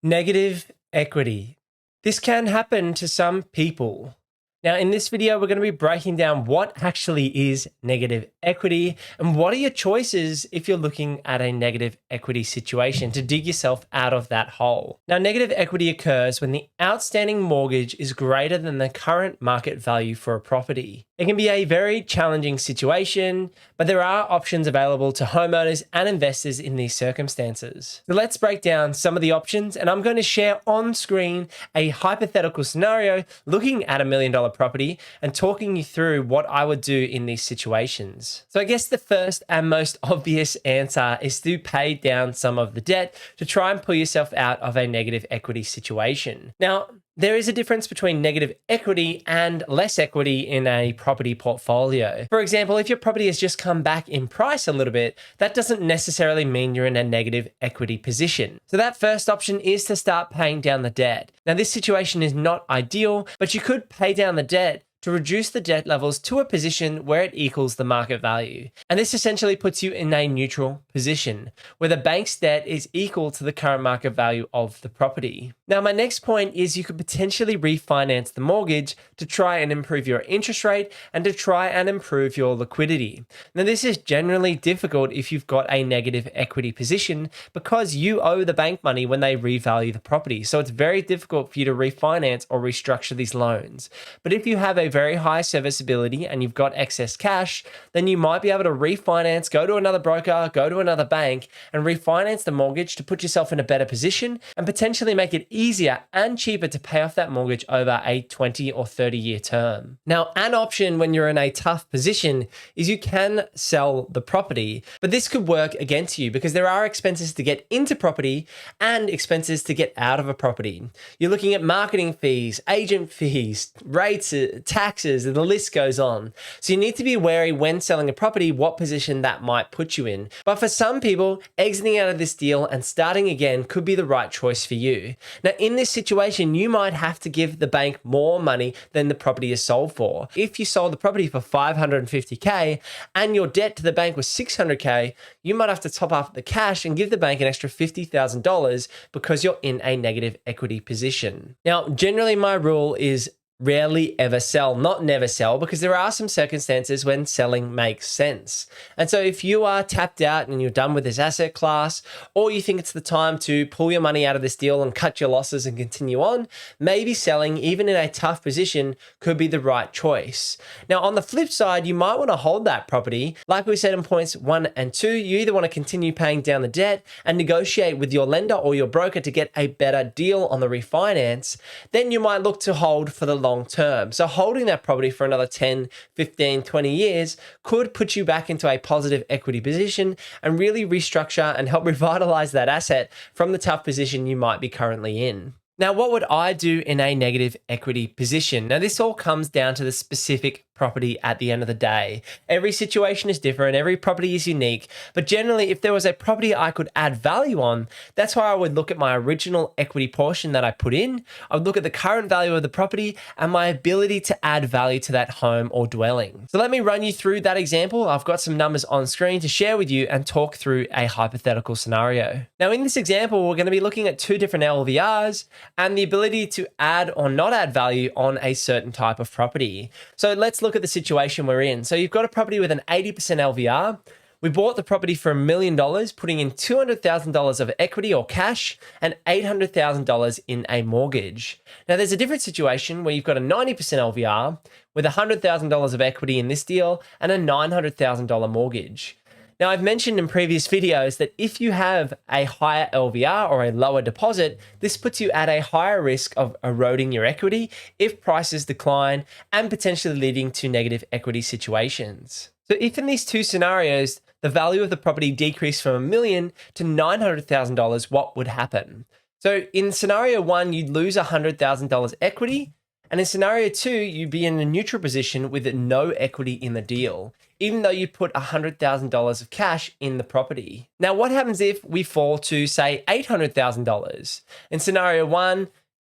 Negative equity. This can happen to some people. Now, in this video, we're going to be breaking down what actually is negative equity and what are your choices if you're looking at a negative equity situation to dig yourself out of that hole. Now, negative equity occurs when the outstanding mortgage is greater than the current market value for a property. It can be a very challenging situation, but there are options available to homeowners and investors in these circumstances. So let's break down some of the options, and I'm going to share on screen a hypothetical scenario looking at $1 million property and talking you through what I would do in these situations. So I guess the first and most obvious answer is to pay down some of the debt to try and pull yourself out of a negative equity situation. Now, there is a difference between negative equity and less equity in a property portfolio. For example, if your property has just come back in price a little bit, that doesn't necessarily mean you're in a negative equity position. So that first option is to start paying down the debt. Now, this situation is not ideal, but you could pay down the debt to reduce the debt levels to a position where it equals the market value. And this essentially puts you in a neutral position, where the bank's debt is equal to the current market value of the property. Now, my next point is you could potentially refinance the mortgage to try and improve your interest rate and to try and improve your liquidity. Now, this is generally difficult if you've got a negative equity position because you owe the bank money when they revalue the property. So it's very difficult for you to refinance or restructure these loans. But if you have a very high serviceability and you've got excess cash, then you might be able to refinance, go to another broker, go to another bank and refinance the mortgage to put yourself in a better position and potentially make it easier and cheaper to pay off that mortgage over a 20 or 30-year term. Now, an option when you're in a tough position is you can sell the property, but this could work against you because there are expenses to get into property and expenses to get out of a property. You're looking at marketing fees, agent fees, rates, taxes, and the list goes on. So you need to be wary when selling a property what position that might put you in. But for some people, exiting out of this deal and starting again could be the right choice for you. Now, in this situation, you might have to give the bank more money than the property is sold for. If you sold the property for $550K and your debt to the bank was $600K, you might have to top up the cash and give the bank an extra $50,000 because you're in a negative equity position. Now, generally my rule is rarely ever sell, not never sell, because there are some circumstances when selling makes sense. And so if you are tapped out and you're done with this asset class, or you think it's the time to pull your money out of this deal and cut your losses and continue on, maybe selling, even in a tough position, could be the right choice. Now, on the flip side, you might want to hold that property. Like we said in points 1 and 2, you either want to continue paying down the debt and negotiate with your lender or your broker to get a better deal on the refinance. Then you might look to hold for the long term. So holding that property for another 10, 15, 20 years could put you back into a positive equity position and really restructure and help revitalize that asset from the tough position you might be currently in. Now, what would I do in a negative equity position? Now, this all comes down to the specific property at the end of the day. Every situation is different, every property is unique, but generally, if there was a property I could add value on, that's why I would look at my original equity portion that I put in. I would look at the current value of the property and my ability to add value to that home or dwelling. So let me run you through that example. I've got some numbers on screen to share with you and talk through a hypothetical scenario. Now, in this example, we're going to be looking at two different LVRs and the ability to add or not add value on a certain type of property. So let's look at the situation we're in. So you've got a property with an 80% LVR. We bought the property for $1 million, putting in $200,000 of equity or cash and $800,000 in a mortgage. Now, there's a different situation where you've got a 90% LVR with $100,000 of equity in this deal and a $900,000 mortgage. Now, I've mentioned in previous videos that if you have a higher LVR or a lower deposit, this puts you at a higher risk of eroding your equity if prices decline and potentially leading to negative equity situations. So if in these two scenarios, the value of the property decreased from $1 million to $900,000, what would happen? So in scenario 1, you'd lose $100,000 equity. And in scenario 2, you'd be in a neutral position with no equity in the deal, even though you put $100,000 of cash in the property. Now, what happens if we fall to, say, $800,000? In scenario 1,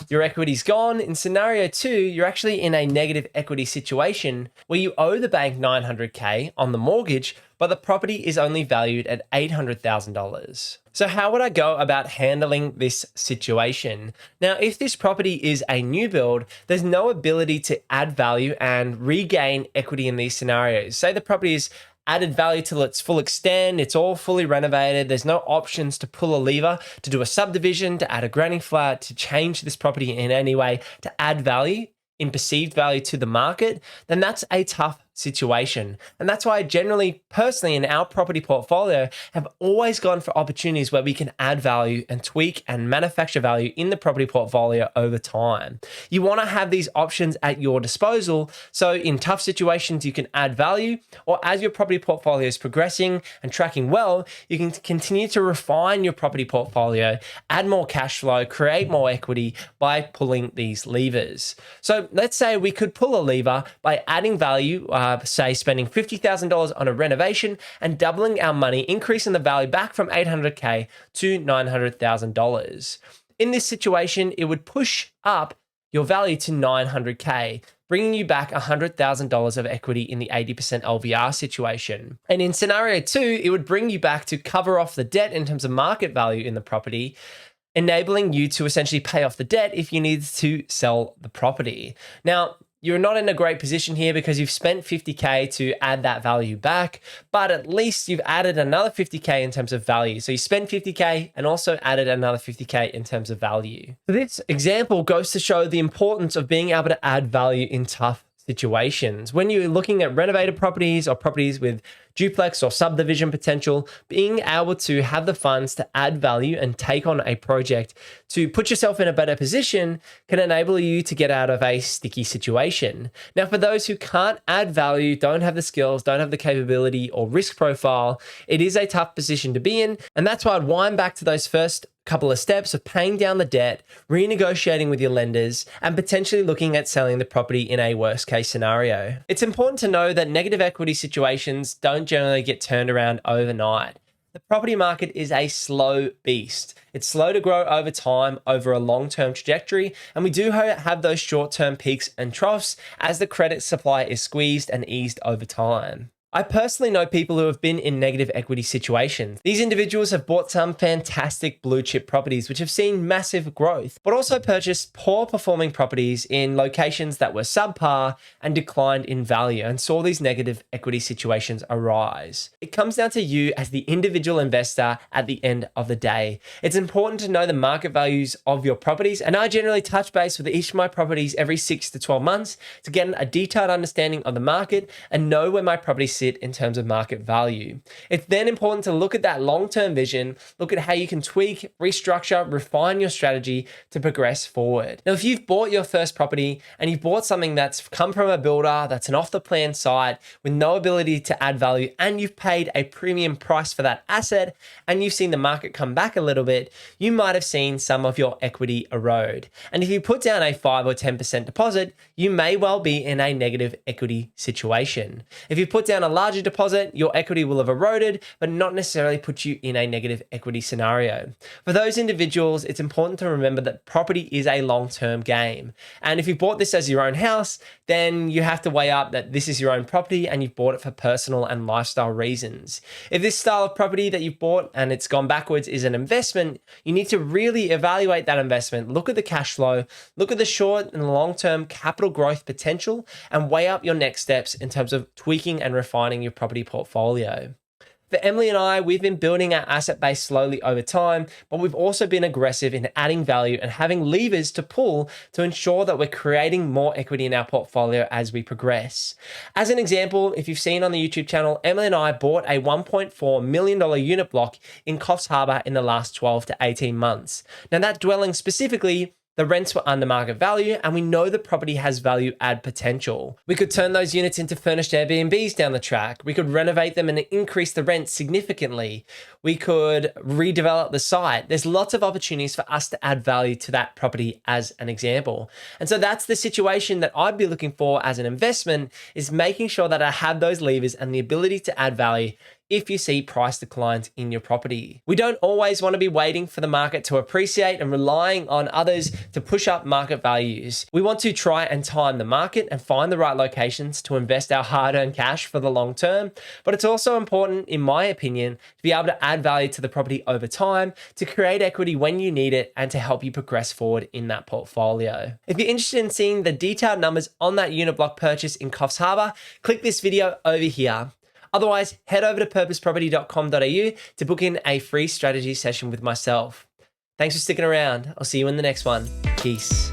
Your equity's gone. In scenario 2, you're actually in a negative equity situation where you owe the bank $900K on the mortgage, but the property is only valued at $800,000. So how would I go about handling this situation? Now, if this property is a new build, there's no ability to add value and regain equity in these scenarios. Say the property is added value till its full extent, it's all fully renovated, there's no options to pull a lever, to do a subdivision, to add a granny flat, to change this property in any way, to add value, in perceived value to the market, then that's a tough situation. And that's why I generally, personally, in our property portfolio, have always gone for opportunities where we can add value and tweak and manufacture value in the property portfolio over time. You want to have these options at your disposal. So in tough situations, you can add value, or as your property portfolio is progressing and tracking well, you can continue to refine your property portfolio, add more cash flow, create more equity by pulling these levers. So let's say we could pull a lever by adding value, say spending $50,000 on a renovation and doubling our money, increasing the value back from $800K to $900,000. In this situation, it would push up your value to $900K, bringing you back $100,000 of equity in the 80% LVR situation. And in scenario 2, it would bring you back to cover off the debt in terms of market value in the property, enabling you to essentially pay off the debt if you need to sell the property. Now, you're not in a great position here because you've spent $50K to add that value back, but at least you've added another $50K in terms of value. So you spent $50K and also added another $50K in terms of value. So this example goes to show the importance of being able to add value in tough situations. When you're looking at renovated properties or properties with duplex or subdivision potential, being able to have the funds to add value and take on a project to put yourself in a better position can enable you to get out of a sticky situation. Now, for those who can't add value, don't have the skills, don't have the capability or risk profile, it is a tough position to be in. And that's why I'd wind back to those first couple of steps of paying down the debt, renegotiating with your lenders, and potentially looking at selling the property in a worst case scenario. It's important to know that negative equity situations don't generally get turned around overnight. The property market is a slow beast. It's slow to grow over time, over a long-term trajectory, and we do have those short-term peaks and troughs as the credit supply is squeezed and eased over time. I personally know people who have been in negative equity situations. These individuals have bought some fantastic blue chip properties which have seen massive growth, but also purchased poor performing properties in locations that were subpar and declined in value and saw these negative equity situations arise. It comes down to you as the individual investor at the end of the day. It's important to know the market values of your properties, and I generally touch base with each of my properties every 6 to 12 months to get a detailed understanding of the market and know where my properties sit in terms of market value. It's then important to look at that long-term vision, look at how you can tweak, restructure, refine your strategy to progress forward. Now, if you've bought your first property and you've bought something that's come from a builder, that's an off-the-plan site with no ability to add value, and you've paid a premium price for that asset, and you've seen the market come back a little bit, you might have seen some of your equity erode. And if you put down a 5 or 10% deposit, you may well be in a negative equity situation. If you put down a larger deposit, your equity will have eroded, but not necessarily put you in a negative equity scenario. For those individuals, it's important to remember that property is a long-term game. And if you bought this as your own house, then you have to weigh up that this is your own property and you've bought it for personal and lifestyle reasons. If this style of property that you've bought and it's gone backwards is an investment, you need to really evaluate that investment, look at the cash flow, look at the short and long-term capital growth potential, and weigh up your next steps in terms of tweaking and refining your property portfolio. For Emily and I, we've been building our asset base slowly over time, but we've also been aggressive in adding value and having levers to pull to ensure that we're creating more equity in our portfolio as we progress. As an example, if you've seen on the YouTube channel, Emily and I bought a $1.4 million unit block in Coffs Harbour in the last 12 to 18 months. Now, that dwelling specifically, the rents were under market value, and we know the property has value add potential. We could turn those units into furnished Airbnbs down the track. We could renovate them and increase the rent significantly. We could redevelop the site. There's lots of opportunities for us to add value to that property as an example. And so that's the situation that I'd be looking for as an investment, is making sure that I have those levers and the ability to add value if you see price declines in your property. We don't always want to be waiting for the market to appreciate and relying on others to push up market values. We want to try and time the market and find the right locations to invest our hard-earned cash for the long term. But it's also important, in my opinion, to be able to add value to the property over time, to create equity when you need it, and to help you progress forward in that portfolio. If you're interested in seeing the detailed numbers on that unit block purchase in Coffs Harbour, click this video over here. Otherwise, head over to purposeproperty.com.au to book in a free strategy session with myself. Thanks for sticking around. I'll see you in the next one. Peace.